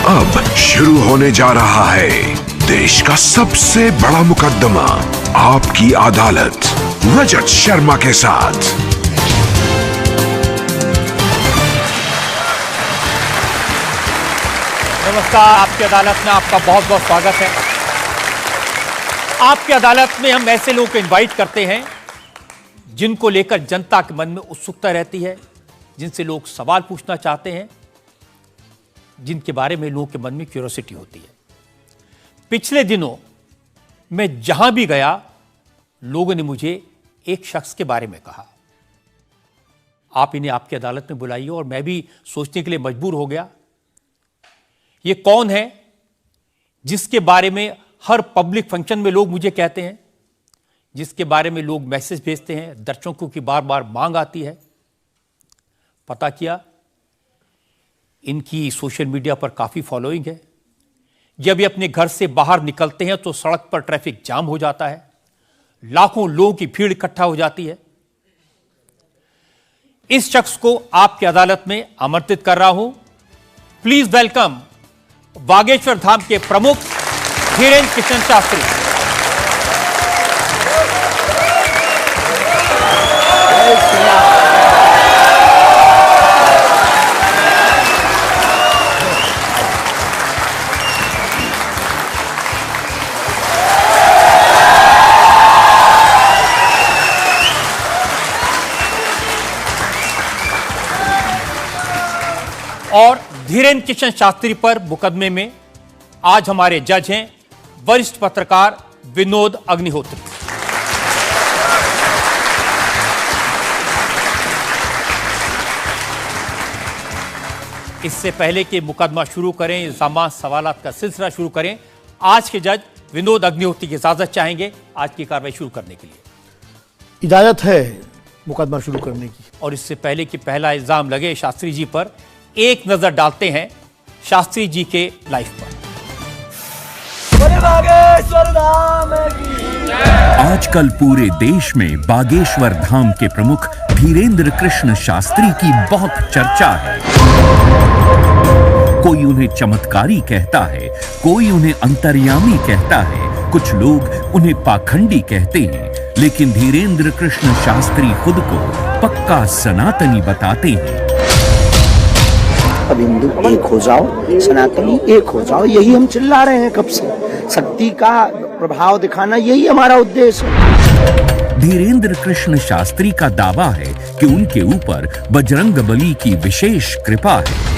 अब शुरू होने जा रहा है देश का सबसे बड़ा मुकदमा, आपकी अदालत, रजत शर्मा के साथ। नमस्कार, आपकी अदालत में आपका बहुत बहुत स्वागत है। आपकी अदालत में हम ऐसे लोगों को इनवाइट करते हैं जिनको लेकर जनता के मन में उत्सुकता रहती है, जिनसे लोग सवाल पूछना चाहते हैं, जिनके बारे में लोगों के मन में क्यूरियोसिटी होती है। पिछले दिनों मैं जहां भी गया, लोगों ने मुझे एक शख्स के बारे में कहा, आप इन्हें आपकी अदालत में बुलाइए, और मैं भी सोचने के लिए मजबूर हो गया, ये कौन है जिसके बारे में हर पब्लिक फंक्शन में लोग मुझे कहते हैं, जिसके बारे में लोग मैसेज भेजते हैं, दर्शकों की बार बार मांग आती है। पता किया, इनकी सोशल मीडिया पर काफी फॉलोइंग है। जब ये अपने घर से बाहर निकलते हैं तो सड़क पर ट्रैफिक जाम हो जाता है, लाखों लोगों की भीड़ इकट्ठा हो जाती है। इस शख्स को आपकी अदालत में आमंत्रित कर रहा हूं। प्लीज वेलकम बागेश्वर धाम के प्रमुख धीरेन्द्र कृष्ण शास्त्री। और धीरेन्द्र कृष्ण शास्त्री पर मुकदमे में आज हमारे जज हैं वरिष्ठ पत्रकार विनोद अग्निहोत्री। इससे पहले कि मुकदमा शुरू करें, इल्जामात सवालात का सिलसिला शुरू करें, आज के जज विनोद अग्निहोत्री की इजाजत चाहेंगे आज की कार्रवाई शुरू करने के लिए। इजाजत है मुकदमा शुरू करने की। और इससे पहले कि पहला इल्जाम लगे शास्त्री जी पर, एक नजर डालते हैं शास्त्री जी के लाइफ पर। आजकल पूरे देश में बागेश्वर धाम के प्रमुख धीरेन्द्र कृष्ण शास्त्री की बहुत चर्चा है। कोई उन्हें चमत्कारी कहता है, कोई उन्हें अंतर्यामी कहता है, कुछ लोग उन्हें पाखंडी कहते हैं, लेकिन धीरेन्द्र कृष्ण शास्त्री खुद को पक्का सनातनी बताते हैं। अब हिंदू एक हो जाओ, सनातनी एक हो जाओ, यही हम चिल्ला रहे हैं कब से। शक्ति का प्रभाव दिखाना यही हमारा उद्देश्य है। धीरेन्द्र कृष्ण शास्त्री का दावा है कि उनके ऊपर बजरंगबली की विशेष कृपा है।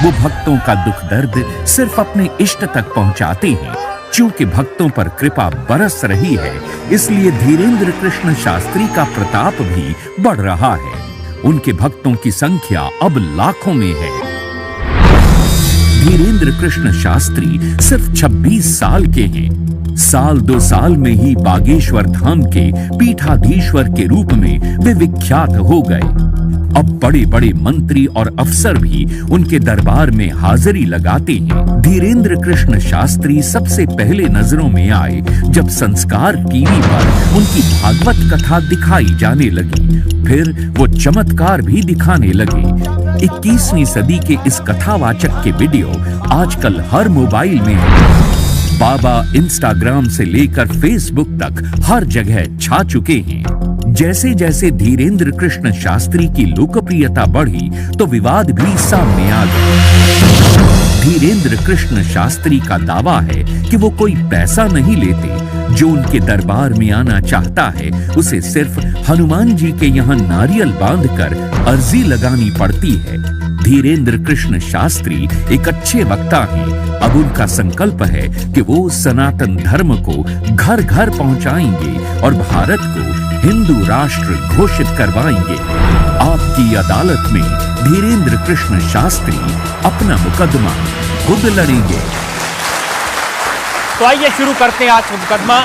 वो भक्तों का दुख दर्द सिर्फ अपने इष्ट तक पहुंचाते हैं। चूंकि भक्तों पर कृपा बरस रही है, इसलिए धीरेन्द्र कृष्ण शास्त्री का प्रताप भी बढ़ रहा है। उनके भक्तों की संख्या अब लाखों में है। धीरेन्द्र कृष्ण शास्त्री सिर्फ 26 साल के हैं। साल 2 साल में ही बागेश्वर धाम के पीठाधीश्वर के रूप में वे विख्यात हो गए। अब बड़े बड़े मंत्री और अफसर भी उनके दरबार में हाजिरी लगाते हैं। धीरेन्द्र कृष्ण शास्त्री सबसे पहले नजरों में आए जब संस्कार टीवी पर उनकी भागवत कथा दिखाई जाने लगी। फिर वो चमत्कार भी दिखाने लगे। 21वीं सदी के इस कथावाचक के वीडियो आजकल हर मोबाइल में है। बाबा इंस्टाग्राम से लेकर फेसबुक तक हर जगह छा चुके हैं। जैसे जैसे धीरेन्द्र कृष्ण शास्त्री की लोकप्रियता बढ़ी तो विवाद भी सामने आ गए। धीरेन्द्र कृष्ण शास्त्री का दावा है कि वो कोई पैसा नहीं लेते। जो उनके दरबार में आना चाहता है उसे सिर्फ हनुमान जी के यहाँ नारियल बांधकर अर्जी लगानी पड़ती है। धीरेन्द्र कृष्ण शास्त्री एक अच्छे वक्ता हैं। अब उनका संकल्प है कि वो सनातन धर्म को घर घर पहुंचाएंगे और भारत को हिंदू राष्ट्र घोषित करवाएंगे। आपकी अदालत में धीरेन्द्र कृष्ण शास्त्री अपना मुकदमा खुद लड़ेंगे। तो आइए शुरू करते हैं आज का मुकदमा।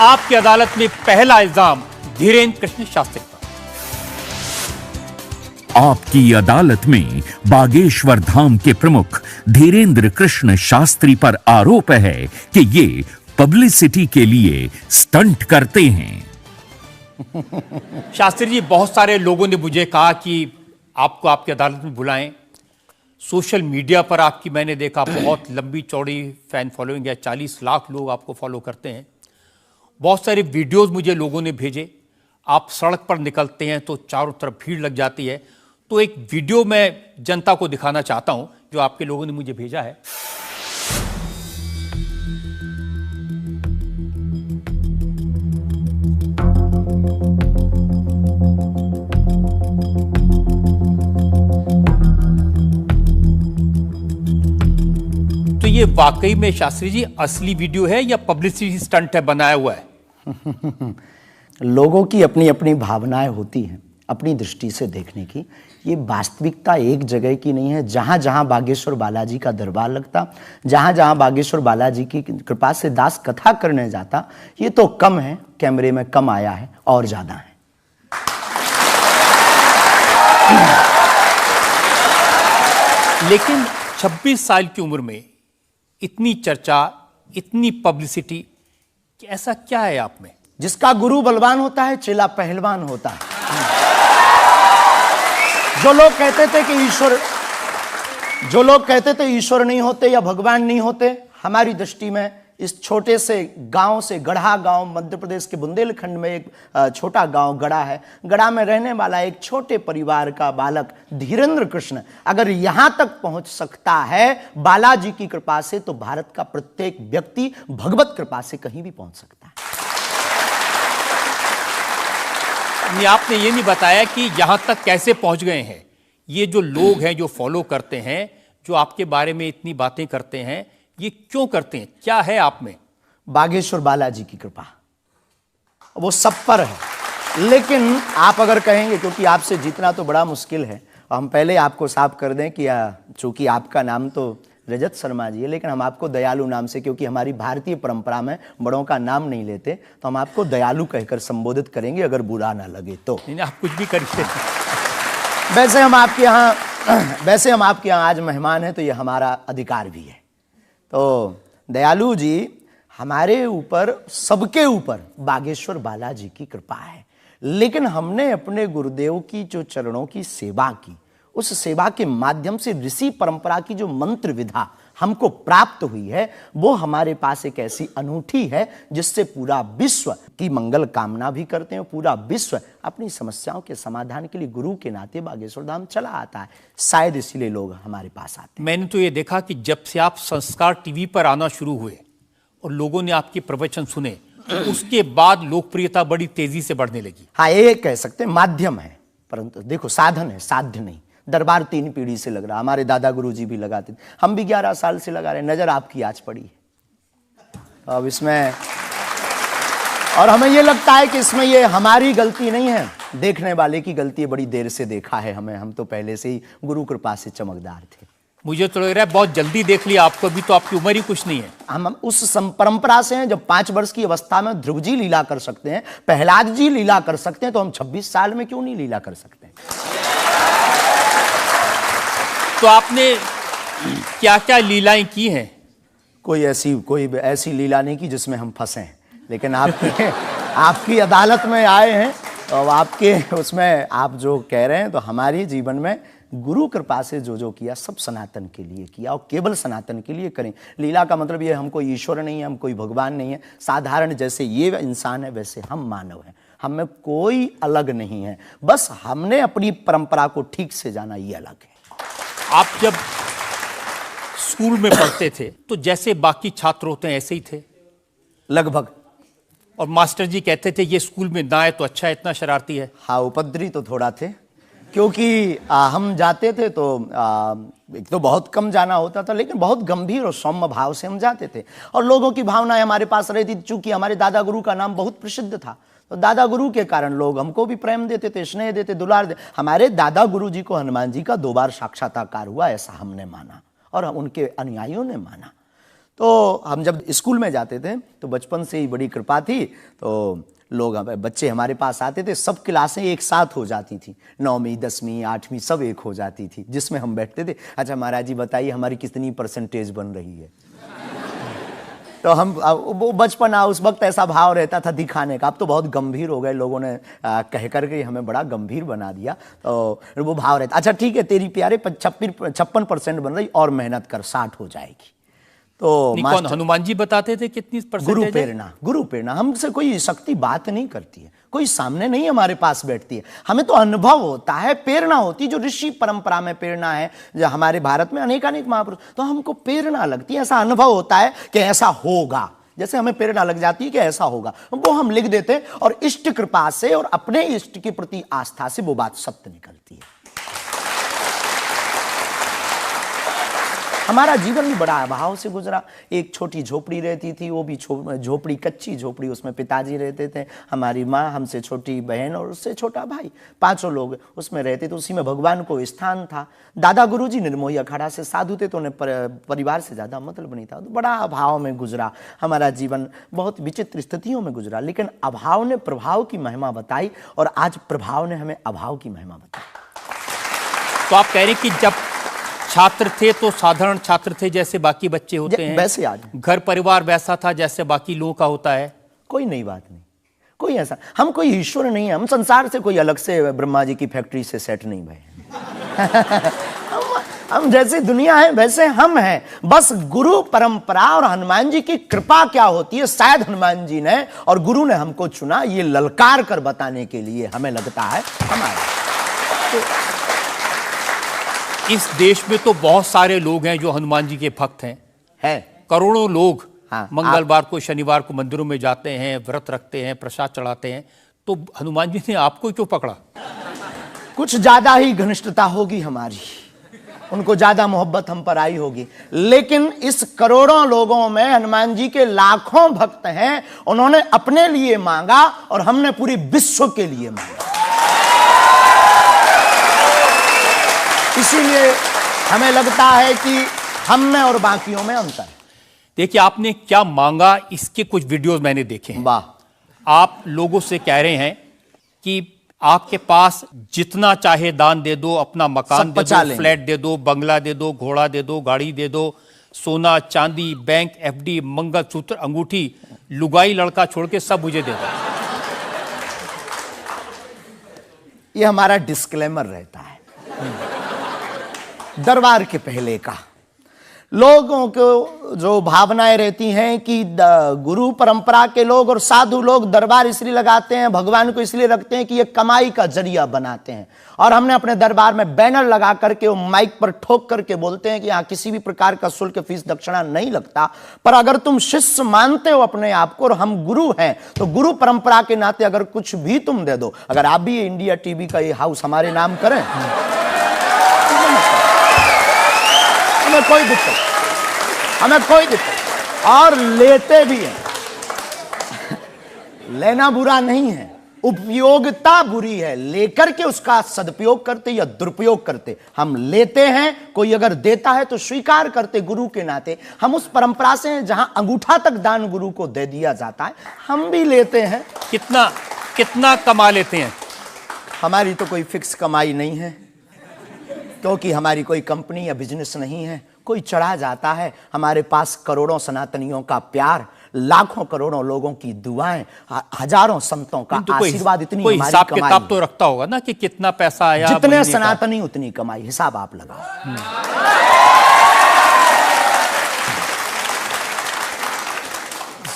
आपकी अदालत में पहला इल्जाम धीरेन्द्र कृष्ण शास्त्री पर। आपकी अदालत में बागेश्वर धाम के प्रमुख धीरेन्द्र कृष्ण शास्त्री पर आरोप है कि ये पब्लिसिटी के लिए स्टंट करते हैं। शास्त्री जी, बहुत सारे लोगों ने मुझे कहा कि आपको आपकी अदालत में बुलाएं, सोशल मीडिया पर आपकी मैंने देखा बहुत लंबी चौड़ी फैन फॉलोइंग है, 40 लाख लोग आपको फॉलो करते हैं। बहुत सारे वीडियोस मुझे लोगों ने भेजे। आप सड़क पर निकलते हैं तो चारों तरफ भीड़ लग जाती है। तो एक वीडियो मैं जनता को दिखाना चाहता हूं जो आपके लोगों ने मुझे भेजा है। तो ये वाकई में शास्त्री जी असली वीडियो है या पब्लिसिटी स्टंट है, बनाया हुआ है? लोगों की अपनी अपनी भावनाएं होती हैं, अपनी दृष्टि से देखने की। ये वास्तविकता एक जगह की नहीं है। जहां जहां बागेश्वर बालाजी का दरबार लगता, जहां जहां बागेश्वर बालाजी की कृपा से दास कथा करने जाता, ये तो कम है, कैमरे में कम आया है, और ज्यादा है। लेकिन 26 साल की उम्र में इतनी चर्चा, इतनी पब्लिसिटी, ऐसा क्या है आप में? जिसका गुरु बलवान होता है, चेला पहलवान होता है। जो लोग कहते थे ईश्वर नहीं होते या भगवान नहीं होते, हमारी दृष्टि में इस छोटे से गांव से, गढ़ा गांव, मध्य प्रदेश के बुंदेलखंड में एक छोटा गांव गढ़ा है। गढ़ा में रहने वाला एक छोटे परिवार का बालक धीरेन्द्र कृष्ण अगर यहां तक पहुंच सकता है बालाजी की कृपा से, तो भारत का प्रत्येक व्यक्ति भगवत कृपा से कहीं भी पहुंच सकता है। आपने ये नहीं बताया कि यहां तक कैसे पहुंच गए हैं। ये जो लोग हैं, जो फॉलो करते हैं, जो आपके बारे में इतनी बातें करते हैं, ये क्यों करते हैं? क्या है आप में? बागेश्वर बालाजी की कृपा वो सब पर है। लेकिन आप अगर कहेंगे, क्योंकि आपसे जीतना तो बड़ा मुश्किल है, हम पहले आपको साफ कर दें कि चूंकि आपका नाम तो रजत शर्मा जी है, लेकिन हम आपको दयालु नाम से, क्योंकि हमारी भारतीय परंपरा में बड़ों का नाम नहीं लेते, तो हम आपको दयालु कहकर संबोधित करेंगे, अगर बुरा ना लगे तो। नहीं, आप कुछ भी करिए। वैसे हम आपके यहाँ आज मेहमान हैं, तो ये हमारा अधिकार भी है। तो दयालु जी, हमारे ऊपर, सबके ऊपर बागेश्वर बालाजी की कृपा है। लेकिन हमने अपने गुरुदेव की जो चरणों की सेवा की, उस सेवा के माध्यम से ऋषि परंपरा की जो मंत्र विधा हमको प्राप्त हुई है, वो हमारे पास एक ऐसी अनूठी है जिससे पूरा विश्व की मंगल कामना भी करते हैं। पूरा विश्व अपनी समस्याओं के समाधान के लिए गुरु के नाते बागेश्वर धाम चला आता है। शायद इसीलिए लोग हमारे पास आते हैं। मैंने तो ये देखा कि जब से आप संस्कार टीवी पर आना शुरू हुए और लोगों ने आपके प्रवचन सुने, उसके बाद लोकप्रियता बड़ी तेजी से बढ़ने लगी। हाँ, ये कह सकते हैं माध्यम है, परंतु देखो साधन है, साध्य नहीं। दरबार 3 पीढ़ी से लग रहा, हमारे दादा गुरु जी भी लगाते थे, हम भी 11 साल से लगा रहे। नजर आपकी आज पड़ी है अब इसमें, और हमें ये लगता है कि इसमें ये हमारी गलती नहीं है, देखने वाले की गलती है। बड़ी देर से देखा है हमें, हम तो पहले से ही गुरु कृपा से चमकदार थे। मुझे तो लग रहा है बहुत जल्दी देख लिया आपको, अभी तो आपकी उम्र ही कुछ नहीं है। हम उस परंपरा से हैं, जब 5 वर्ष की अवस्था में ध्रुव जी लीला कर सकते हैं, प्रहलाद जी लीला कर सकते हैं, तो हम 26 साल में क्यों नहीं लीला कर सकते? तो आपने क्या क्या लीलाएं की हैं? कोई ऐसी लीला नहीं की जिसमें हम फंसे हैं, लेकिन आपकी अदालत में आए हैं, तो आपके उसमें आप जो कह रहे हैं, तो हमारे जीवन में गुरु कृपा से जो जो किया सब सनातन के लिए किया, और केवल सनातन के लिए करें। लीला का मतलब ये, हम कोई ईश्वर नहीं है, हम कोई भगवान नहीं है। साधारण जैसे ये इंसान है, वैसे हम मानव हैं, हम में कोई अलग नहीं है। बस हमने अपनी परंपरा को ठीक से जाना, ये अलग है। आप जब स्कूल में पढ़ते थे तो जैसे बाकी छात्र होते हैं ऐसे ही थे लगभग, और मास्टर जी कहते थे ये स्कूल में ना आए तो अच्छा है, इतना शरारती है? हाँ, उपद्रवी तो थोड़ा थे, क्योंकि हम जाते थे तो एक तो बहुत कम जाना होता था, लेकिन बहुत गंभीर और सौम्य भाव से हम जाते थे, और लोगों की भावनाएं हमारे पास रहती थी। चूंकि हमारे दादा गुरु का नाम बहुत प्रसिद्ध था, तो दादा गुरु के कारण लोग हमको भी प्रेम देते थे, स्नेह देते, दुलार देते। हमारे दादा गुरु जी को हनुमान जी का 2 बार साक्षात्कार हुआ, ऐसा हमने माना, और उनके अनुयायियों ने माना। तो हम जब स्कूल में जाते थे, तो बचपन से ही बड़ी कृपा थी, तो लोग, बच्चे हमारे पास आते थे, सब क्लासें एक साथ हो जाती थी, 9वीं 10वीं 8वीं सब एक हो जाती थी, जिसमें हम बैठते थे। अच्छा महाराज जी बताइए हमारी कितनी परसेंटेज बन रही है? तो हम वो बचपना उस वक्त ऐसा भाव रहता था दिखाने का। अब तो बहुत गंभीर हो गए, लोगों ने कह करके हमें बड़ा गंभीर बना दिया। तो वो भाव रहता, अच्छा ठीक है तेरी प्यारे 56% बन रही और मेहनत कर 60 हो जाएगी। तो कौन हनुमान जी बताते थे कितनी परसेंटेज? गुरु प्रेरणा हमसे कोई शक्ति बात नहीं करती है, कोई सामने नहीं हमारे पास बैठती है, हमें तो अनुभव होता है, प्रेरणा होती है। जो ऋषि परंपरा में प्रेरणा है, जो हमारे भारत में अनेकानेक महापुरुष, तो हमको प्रेरणा लगती है, ऐसा अनुभव होता है कि ऐसा होगा। जैसे हमें प्रेरणा लग जाती है कि ऐसा होगा, वो हम लिख देते हैं और इष्ट कृपा से और अपने इष्ट के प्रति आस्था से वो बात सत्य निकलती है। हमारा जीवन भी बड़ा अभाव से गुजरा। एक छोटी झोपड़ी रहती थी, वो भी झोपड़ी कच्ची झोपड़ी, उसमें पिताजी रहते थे, हमारी माँ, हमसे छोटी बहन और उससे छोटा भाई, 5 लोग उसमें रहते थे। उसी में भगवान को स्थान था। दादा गुरुजी निर्मोही अखाड़ा से साधु थे, तो उन्हें परिवार से ज़्यादा मतलब नहीं था। तो बड़ा अभाव में गुजरा हमारा जीवन, बहुत विचित्र स्थितियों में गुजरा। लेकिन अभाव ने प्रभाव की महिमा बताई और आज प्रभाव ने हमें अभाव की महिमा बताई। तो आप कह रहे हैं कि जब छात्र थे तो साधारण छात्र थे जैसे बाकी बच्चे होते हैं, वैसे आज घर परिवार वैसा था जैसे बाकी लोगों का होता है। कोई नई बात नहीं, कोई ऐसा, हम कोई ईश्वर नहीं है, हम संसार से कोई अलग से ब्रह्मा जी की फैक्ट्री से सेट नहीं भये। हम जैसे दुनिया है वैसे हम हैं। बस गुरु परंपरा और हनुमान जी की कृपा क्या होती है, शायद हनुमान जी ने और गुरु ने हमको चुना ये ललकार कर बताने के लिए, हमें लगता है हमारा। इस देश में तो बहुत सारे लोग हैं जो हनुमान जी के भक्त हैं, करोड़ों लोग। हाँ, मंगलवार को शनिवार को मंदिरों में जाते हैं, व्रत रखते हैं, प्रसाद चढ़ाते हैं। तो हनुमान जी ने आपको क्यों पकड़ा? कुछ ज्यादा ही घनिष्ठता होगी हमारी, उनको ज्यादा मोहब्बत हम पर आई होगी। लेकिन इस करोड़ों लोगों में हनुमान जी के लाखों भक्त हैं। उन्होंने अपने लिए मांगा और हमने पूरी विश्व के लिए मांगा। इसीलिए हमें लगता है कि हम में और बाकियों में अंतर है। देखिए आपने क्या मांगा, इसके कुछ वीडियोस मैंने देखे हैं। वाह। आप लोगों से कह रहे हैं कि आपके पास जितना चाहे दान दे दो, अपना मकान दे दो, फ्लैट दे दो, बंगला दे दो, घोड़ा दे दो, गाड़ी दे दो, सोना चांदी, बैंक एफडी, मंगलसूत्र, अंगूठी, लुगाई लड़का छोड़ के सब मुझे दे दो। ये हमारा डिस्क्लेमर रहता है दरबार के पहले का। लोगों को जो भावनाएं रहती हैं कि गुरु परंपरा के लोग और साधु लोग दरबार इसलिए लगाते हैं, भगवान को इसलिए रखते हैं कि ये कमाई का जरिया बनाते हैं। और हमने अपने दरबार में बैनर लगा करके वो माइक पर ठोक करके बोलते हैं कि यहाँ किसी भी प्रकार का शुल्क, फीस, दक्षिणा नहीं लगता। पर अगर तुम शिष्य मानते हो अपने आप को और हम गुरु हैं, तो गुरु परंपरा के नाते अगर कुछ भी तुम दे दो, अगर आप भी इंडिया टीवी का ये हाउस हमारे नाम करें, हमें कोई दिक्कत, हमें कोई दिक्कत, और लेते भी हैं। लेना बुरा नहीं है, उपयोगिता बुरी है। लेकर के उसका सदुपयोग करते या दुरुपयोग करते। हम लेते हैं, कोई अगर देता है तो स्वीकार करते गुरु के नाते। हम उस परंपरा से हैं जहां अंगूठा तक दान गुरु को दे दिया जाता है, हम भी लेते हैं। कितना कमा लेते हैं? हमारी तो कोई फिक्स कमाई नहीं है, क्योंकि हमारी कोई कंपनी या बिजनेस नहीं है। कोई चढ़ा जाता है, हमारे पास करोड़ों सनातनियों का प्यार, लाखों करोड़ों लोगों की दुआएं, हजारों संतों का आशीर्वाद, इतनी कोई हमारी हिसाब कमाई किताब तो रखता होगा ना कि कितना पैसा आया। जितने सनातनी उतनी कमाई, हिसाब आप लगाओ।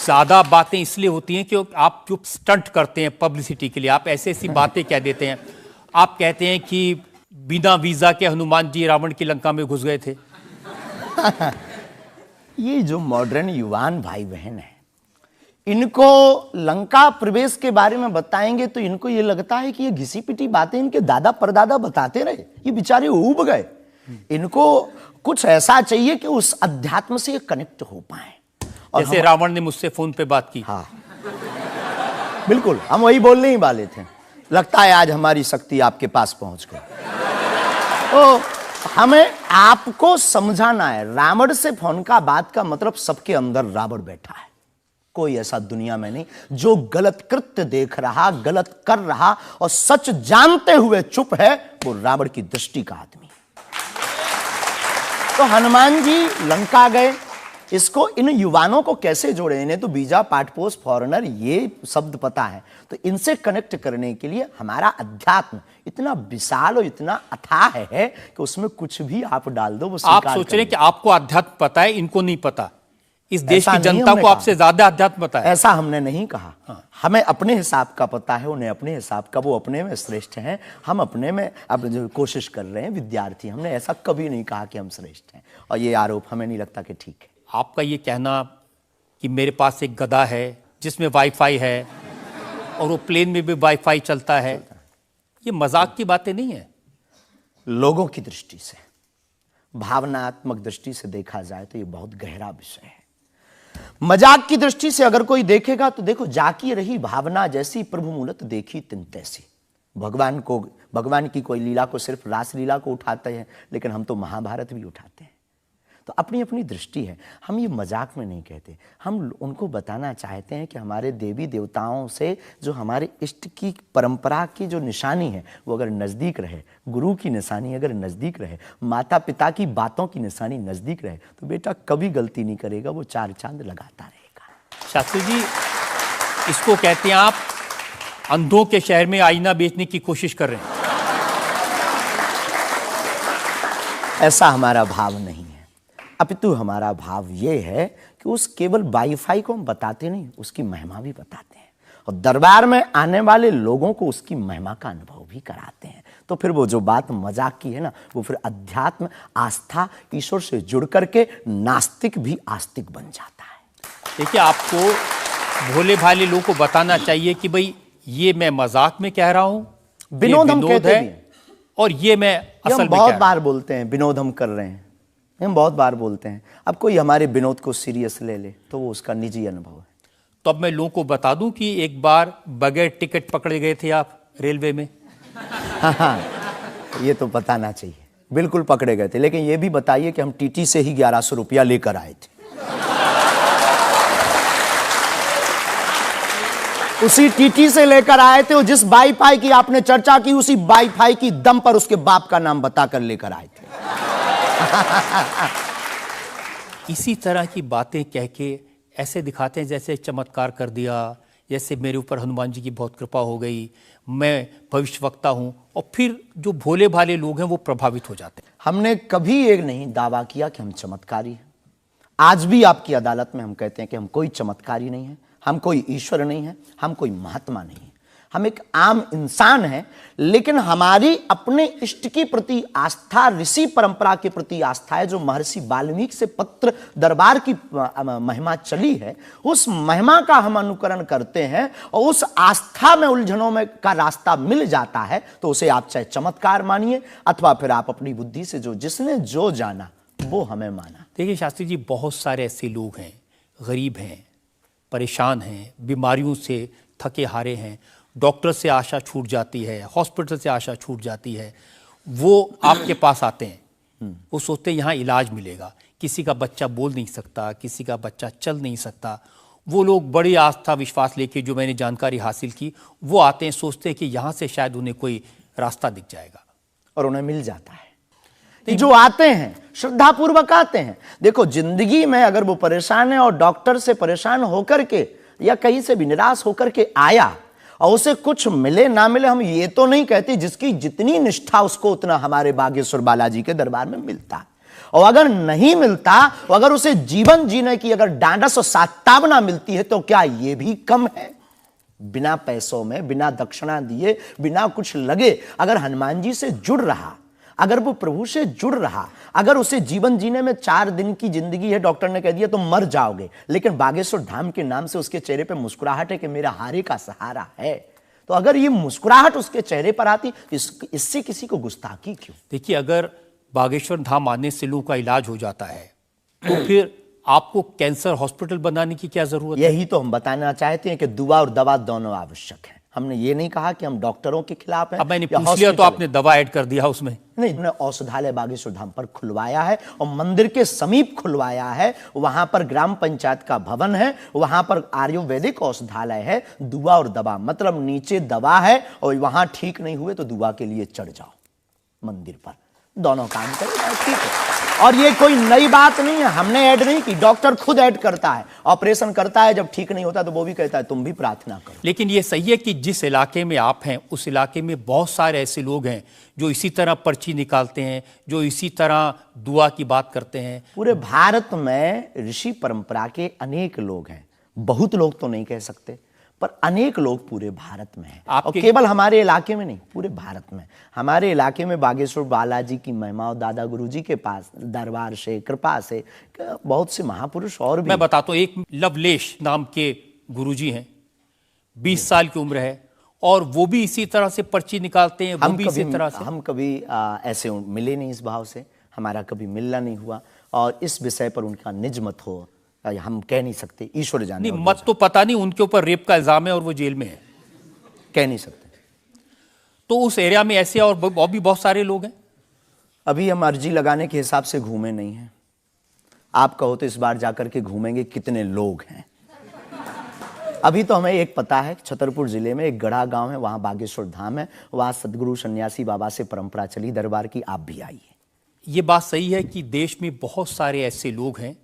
ज्यादा बातें इसलिए होती हैं कि आप जो स्टंट करते हैं पब्लिसिटी के लिए, आप ऐसी ऐसी बातें कह देते हैं। आप कहते हैं कि बिना वीजा के हनुमान जी रावण की लंका में घुस गए थे। ये जो मॉडर्न युवान भाई बहन है, इनको लंका प्रवेश के बारे में बताएंगे तो इनको ये लगता है कि ये घिसी पिटी बातें इनके दादा परदादा बताते रहे, ये बेचारे ऊब गए। इनको कुछ ऐसा चाहिए कि उस अध्यात्म से कनेक्ट हो पाए। जैसे रावण ने मुझसे फोन पे बात की। हाँ बिल्कुल, हम वही बोलने ही वाले थे। लगता है आज हमारी शक्ति आपके पास पहुंच गई। तो हमें आपको समझाना है, रावण से फोन का बात का मतलब सबके अंदर रावण बैठा है। कोई ऐसा दुनिया में नहीं जो गलत कृत्य देख रहा, गलत कर रहा और सच जानते हुए चुप है, वो रावण की दृष्टि का आदमी। तो हनुमान जी लंका गए, इसको इन युवानों को कैसे जोड़े? इन्हें तो वीजा, पासपोर्ट, फॉरेनर ये शब्द पता है, तो इनसे कनेक्ट करने के लिए हमारा अध्यात्म इतना विशाल और इतना अथाह है कि उसमें कुछ भी आप डाल दो वो आप स्वीकार सोच रहे हैं करेंगे। कि आपको अध्यात्म पता है, इनको नहीं पता। इस देश ऐसा की नहीं जनता हमने को कहा। आपसे ज्यादा अध्यात्म पता है। ऐसा हमने नहीं कहा। हमें अपने हिसाब का पता है, उन्हें अपने हिसाब का। वो अपने में श्रेष्ठ हैं, हम अपने में अब जो कोशिश कर रहे हैं विद्यार्थी। हमने ऐसा कभी नहीं कहा कि हम श्रेष्ठ हैं, और ये आरोप हमें नहीं लगता कि ठीक है। आपका ये कहना कि मेरे पास एक गधा है जिसमें वाईफाई है और वो प्लेन में भी वाईफाई चलता है, ये मजाक की बातें नहीं है। लोगों की दृष्टि से, भावनात्मक दृष्टि से देखा जाए तो ये बहुत गहरा विषय है। मजाक की दृष्टि से अगर कोई देखेगा तो देखो, जाकी रही भावना जैसी प्रभु मूलत देखी तिन तैसी। भगवान की कोई लीला को सिर्फ रास लीला को उठाते हैं, लेकिन हम तो महाभारत भी उठाते हैं। तो अपनी अपनी दृष्टि है, हम ये मजाक में नहीं कहते। हम उनको बताना चाहते हैं कि हमारे देवी देवताओं से जो हमारे इष्ट की परंपरा की जो निशानी है वो अगर नज़दीक रहे, गुरु की निशानी अगर नज़दीक रहे, माता पिता की बातों की निशानी नज़दीक रहे, तो बेटा कभी गलती नहीं करेगा, वो 4 चांद लगाता रहेगा। शास्त्री जी, इसको कहते हैं आप अंधों के शहर में आईना बेचने की कोशिश कर रहे हैं। ऐसा हमारा भाव नहीं है, अपितु हमारा भाव ये है कि उस केवल वाईफाई को हम बताते नहीं, उसकी महिमा भी बताते हैं, और दरबार में आने वाले लोगों को उसकी महिमा का अनुभव भी कराते हैं। तो फिर वो जो बात मजाक की है ना, वो फिर अध्यात्म, आस्था, ईश्वर से जुड़ करके नास्तिक भी आस्तिक बन जाता है। देखिए, आपको भोले भाले लोगों को बताना चाहिए कि भाई ये मैं मजाक में कह रहा हूं, विनोद हम कहते भी हैं। और ये मैं ये असल हम में बहुत कह बार बोलते हैं, विनोद हम कर रहे हैं, हम बहुत बार बोलते हैं। अब कोई हमारे विनोद को सीरियस ले ले तो वो उसका निजी अनुभव है। तो अब मैं लोगों को बता दूं कि एक बार बगैर टिकट पकड़े गए थे आप रेलवे में। हाँ, ये तो बताना चाहिए, बिल्कुल पकड़े गए थे। लेकिन ये भी बताइए कि हम टीटी से ही 1100 रुपया लेकर आए थे। उसी टीटी से लेकर आए थे, और जिस वाईफाई की आपने चर्चा की उसी वाईफाई की दम पर उसके बाप का नाम बताकर लेकर आए थे। इसी तरह की बातें कह के ऐसे दिखाते हैं जैसे चमत्कार कर दिया, जैसे मेरे ऊपर हनुमान जी की बहुत कृपा हो गई, मैं भविष्यवक्ता हूं, और फिर जो भोले भाले लोग हैं वो प्रभावित हो जाते हैं। हमने कभी एक नहीं दावा किया कि हम चमत्कारी हैं। आज भी आपकी अदालत में हम कहते हैं कि हम कोई चमत्कारी नहीं है, हम कोई ईश्वर नहीं है, हम कोई महात्मा नहीं है, हम एक आम इंसान हैं। लेकिन हमारी अपने इष्ट की प्रति आस्था, ऋषि परंपरा के प्रति आस्था है, जो महर्षि वाल्मीकि से पत्र दरबार की महिमा चली है, उस महिमा का हम अनुकरण करते हैं, और उस आस्था में उलझनों में का रास्ता मिल जाता है, तो उसे आप चाहे चमत्कार मानिए अथवा फिर आप अपनी बुद्धि से जो जिसने जो जाना वो हमें माना। देखिए शास्त्री जी, बहुत सारे ऐसे लोग हैं, गरीब हैं, परेशान हैं, बीमारियों से थके हारे हैं, डॉक्टर से आशा छूट जाती है, हॉस्पिटल से आशा छूट जाती है, वो आपके पास आते हैं, वो सोचते हैं यहाँ इलाज मिलेगा। किसी का बच्चा बोल नहीं सकता, किसी का बच्चा चल नहीं सकता, वो लोग बड़ी आस्था विश्वास लेके, जो मैंने जानकारी हासिल की, वो आते हैं, सोचते हैं कि यहाँ से शायद उन्हें कोई रास्ता दिख जाएगा, और उन्हें मिल जाता है। जो आते हैं श्रद्धापूर्वक आते हैं। देखो, जिंदगी में अगर वो परेशान है और डॉक्टर से परेशान होकर के या कहीं से भी निराश होकर के आया और उसे कुछ मिले ना मिले, हम ये तो नहीं कहते, जिसकी जितनी निष्ठा उसको उतना हमारे बागेश्वर बालाजी के दरबार में मिलता। और अगर नहीं मिलता, अगर उसे जीवन जीने की अगर डांडस और सात्तावना मिलती है, तो क्या ये भी कम है? बिना पैसों में, बिना दक्षिणा दिए, बिना कुछ लगे अगर हनुमान जी से जुड़ रहा, अगर वो प्रभु से जुड़ रहा, अगर उसे जीवन जीने में 4 दिन की जिंदगी है, डॉक्टर ने कह दिया तो मर जाओगे, लेकिन बागेश्वर धाम के नाम से उसके चेहरे पे मुस्कुराहट है कि मेरा हारे का सहारा है, तो अगर ये मुस्कुराहट उसके चेहरे पर आती, इससे किसी को गुस्ताखी क्यों? देखिए, अगर बागेश्वर धाम आने से लोगों का इलाज हो जाता है, तो फिर आपको कैंसर हॉस्पिटल बनाने की क्या जरूरत है? यही तो हम बताना चाहते हैं कि दुआ और दवा दोनों आवश्यक है। हमने ये नहीं कहा कि हम डॉक्टरों के खिलाफ हैं। अब मैंने पूछ लिया तो आपने दवा ऐड कर दिया उसमें। नहीं, हमने औषधालय बागेश्वर धाम पर खुलवाया है, और मंदिर के समीप खुलवाया है। वहां पर ग्राम पंचायत का भवन है, वहां पर आयुर्वेदिक औषधालय है। दुआ और दवा मतलब नीचे दवा है, और वहां ठीक नहीं हुए तो दुआ के लिए चढ़ जाओ मंदिर पर। दोनों काम करें, ठीक है। और ये कोई नई बात नहीं है, हमने ऐड नहीं की, डॉक्टर खुद ऐड करता है, ऑपरेशन करता है, जब ठीक नहीं होता तो वो भी कहता है तुम भी प्रार्थना करो। लेकिन ये सही है कि जिस इलाके में आप हैं उस इलाके में बहुत सारे ऐसे लोग हैं जो इसी तरह पर्ची निकालते हैं, जो इसी तरह दुआ की बात करते हैं। पूरे भारत में ऋषि परंपरा के अनेक लोग हैं, बहुत लोग तो नहीं कह सकते, पर अनेक लोग पूरे भारत में हैं। और केवल हमारे इलाके में नहीं, पूरे भारत में। हमारे इलाके में बागेश्वर बालाजी की महिमा और दादा गुरुजी के पास दरबार से, कृपा से बहुत से महापुरुष और भी। मैं बताता हूँ, एक लवलेश नाम के गुरुजी हैं, 20 साल की उम्र है, और वो भी इसी तरह से पर्ची निकालते हैं। हम कभी ऐसे मिले नहीं, इस भाव से हमारा कभी मिलना नहीं हुआ, और इस विषय पर उनका निज मत हो हम कह नहीं सकते, ईश्वर जाने। नहीं, मत तो पता नहीं, उनके ऊपर रेप का इल्जाम है और वो जेल में है, कह नहीं सकते। तो उस एरिया में ऐसे और भी बहुत सारे लोग हैं। अभी हम अर्जी लगाने के हिसाब से घूमे नहीं हैं, आप कहो तो इस बार जाकर के घूमेंगे कितने लोग हैं। अभी तो हमें एक पता है, छतरपुर जिले में एक गढ़ा गांव है, वहां बागेश्वर धाम है, वहां सदगुरु सन्यासी बाबा से परंपरा चली दरबार की, आप भी आइए। ये बात सही है कि देश में बहुत सारे ऐसे लोग हैं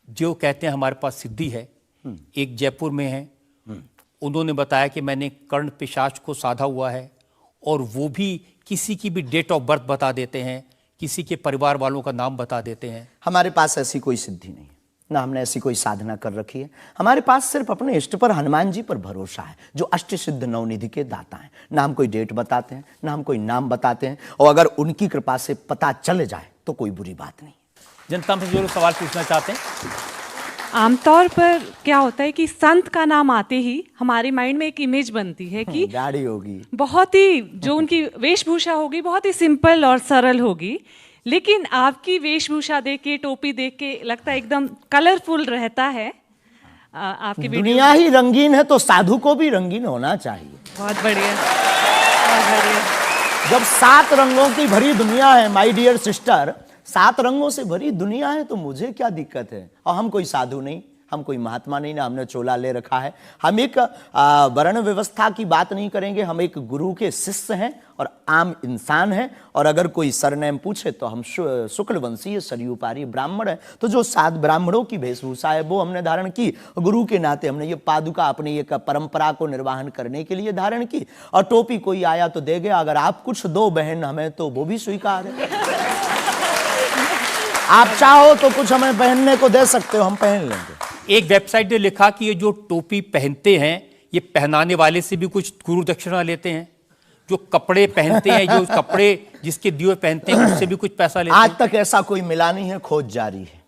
जो कहते हैं हमारे पास सिद्धि है। एक जयपुर में है, उन्होंने बताया कि मैंने कर्ण पिशाच को साधा हुआ है, और वो भी किसी की भी डेट ऑफ बर्थ बता देते हैं, किसी के परिवार वालों का नाम बता देते हैं। हमारे पास ऐसी कोई सिद्धि नहीं, ना हमने ऐसी कोई साधना कर रखी है। हमारे पास सिर्फ अपने इष्ट पर, हनुमान जी पर भरोसा है, जो अष्ट सिद्ध नवनिधि के दाता हैं। ना हम कोई डेट बताते हैं, ना हम कोई नाम बताते हैं, और अगर उनकी कृपा से पता चल जाए तो कोई बुरी बात नहीं। जनता में जो लोग सवाल पूछना चाहते हैं, आमतौर पर क्या होता है कि संत का नाम आते ही हमारे माइंड में एक इमेज बनती है कि गाड़ी होगी, बहुत ही जो उनकी वेशभूषा होगी बहुत ही सिंपल और सरल होगी, लेकिन आपकी वेशभूषा देख के, टोपी देख के लगता है एकदम कलरफुल रहता है। आपकी दुनिया ही रंगीन है तो साधु को भी रंगीन होना चाहिए। बहुत बढ़िया, बहुत बढ़िया। जब 7 रंगों की भरी दुनिया है माय डियर सिस्टर, 7 रंगों से भरी दुनिया है, तो मुझे क्या दिक्कत है। और हम कोई साधु नहीं, हम कोई महात्मा नहीं, ना हमने चोला ले रखा है। हम एक वर्ण व्यवस्था की बात नहीं करेंगे, हम एक गुरु के शिष्य हैं और आम इंसान हैं। और अगर कोई सरनेम पूछे तो हम शुक्ल वंशीय सरयूपारी ब्राह्मण हैं। तो जो 7 ब्राह्मणों की वेशभूषा है वो हमने धारण की, गुरु के नाते हमने ये पादुका अपनी एक परंपरा को निर्वाहन करने के लिए धारण की। और टोपी कोई आया तो दे गया, अगर आप कुछ दो बहन हमें तो वो भी स्वीकार है। आप चाहो तो कुछ हमें पहनने को दे सकते हो, हम पहन लेंगे। एक वेबसाइट ने लिखा कि ये जो टोपी पहनते हैं ये पहनाने वाले से भी कुछ गुरु दक्षिणा लेते हैं, जो कपड़े पहनते हैं, जो कपड़े जिसके दिए पहनते हैं उससे भी कुछ पैसा लेते हैं। आज तक ऐसा कोई मिला नहीं है, खोज जारी है।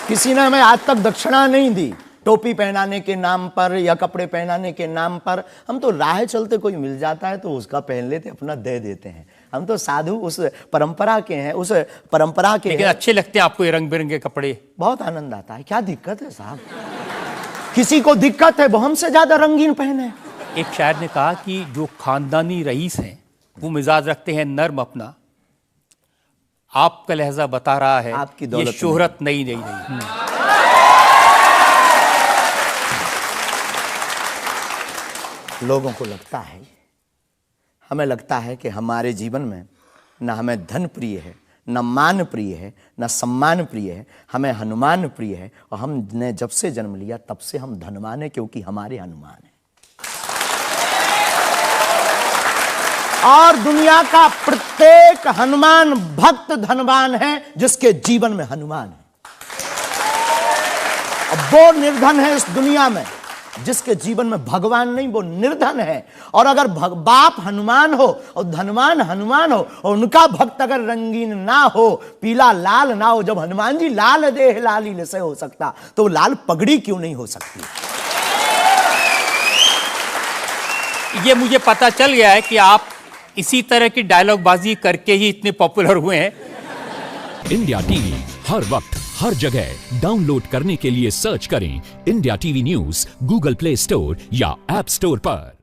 किसी ने हमें आज तक दक्षिणा नहीं दी, टोपी पहनाने के नाम पर या कपड़े पहनाने के नाम पर। हम तो राह चलते कोई मिल जाता है तो उसका पहन लेते, अपना दे देते हैं। हम तो साधु उस परंपरा के हैं, उस परंपरा के। लेकिन अच्छे लगते हैं आपको ये रंग बिरंगे कपड़े? बहुत आनंद आता है। क्या दिक्कत है साहब? किसी को दिक्कत है वो हमसे ज्यादा रंगीन पहने। एक शायर ने कहा कि जो खानदानी रईस हैं वो मिजाज रखते हैं नर्म अपना, आपका लहजा बता रहा है आपकी दौलत ये शोहरत नई नई नहीं। लोगों को लगता है, हमें लगता है कि हमारे जीवन में न हमें धन प्रिय है, न मान प्रिय है, न सम्मान प्रिय है, हमें हनुमान प्रिय है। और हमने जब से जन्म लिया तब से हम धनवान हैं, क्योंकि हमारे हनुमान हैं। और दुनिया का प्रत्येक हनुमान भक्त धनवान है जिसके जीवन में हनुमान है। और वो निर्धन है इस दुनिया में जिसके जीवन में भगवान नहीं, वो निर्धन है। और अगर बाप हनुमान हो और धनवान हनुमान हो और उनका भक्त अगर रंगीन ना हो, पीला लाल ना हो, जब हनुमान जी लाल देह लाली से हो सकता तो लाल पगड़ी क्यों नहीं हो सकती? ये मुझे पता चल गया है कि आप इसी तरह की डायलॉग बाजी करके ही इतने पॉपुलर हुए हैं। इंडिया टीवी हर वक्त हर जगह डाउनलोड करने के लिए सर्च करें India TV news Google play store या ऐप स्टोर पर।